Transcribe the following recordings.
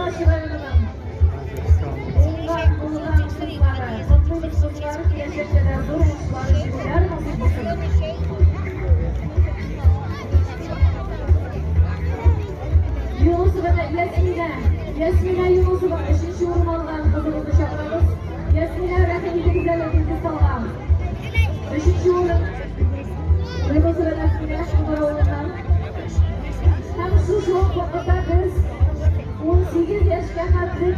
Yurtbaşı rayonunun Uğurlar Uğurlar kızları, topluluk kızları, gelecekler, durmuşlar, şiirler nasip olsun. Yunus'una Yasmina Yunus'una 5. yorum alan kızımızı çağırırız. Yasmina rakibinde güzel ödülü sağlam. 5. yorum Yunus'una Yasmina Şumaroğlu'ndan. Hem şu vakıta biz 18 yaşga kadar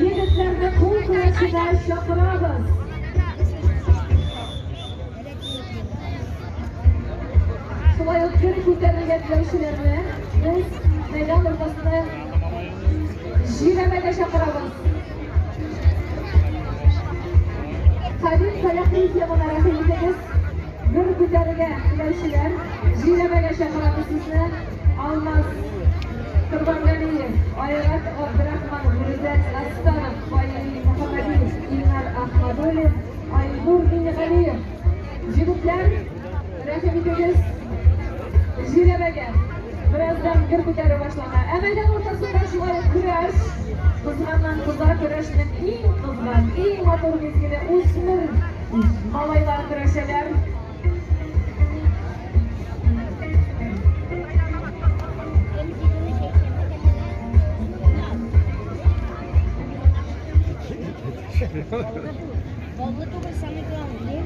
yigitlarni qo'l kurashida chaqiramiz. Shulay o'tkir ko'tarilgan yoshlarni biz maydon o'rtasida jilamaga chaqiramiz. Qadim tarixiy temalar haqidagi bir ko'tarilgan yoshlar jilamaga chaqiramiz sizni. Almaz Qurbonganiyev, Oyrat Abdurahmonov, Prezident Aslanov, Foyali Muhammadiyev, Ilmar Ahmadullayev, Aynur Minig'aliyev. Jigitlar rahimiga jilamaga birazdan gir ko'tarib boshlanadi. Maydon o'rtasida shunday kurash, qizg'andan qizlar kurashining eng qizg'an, eng motor mezgili o'smir malaylar kurashalar. Vallahi tuh bersama keluarga.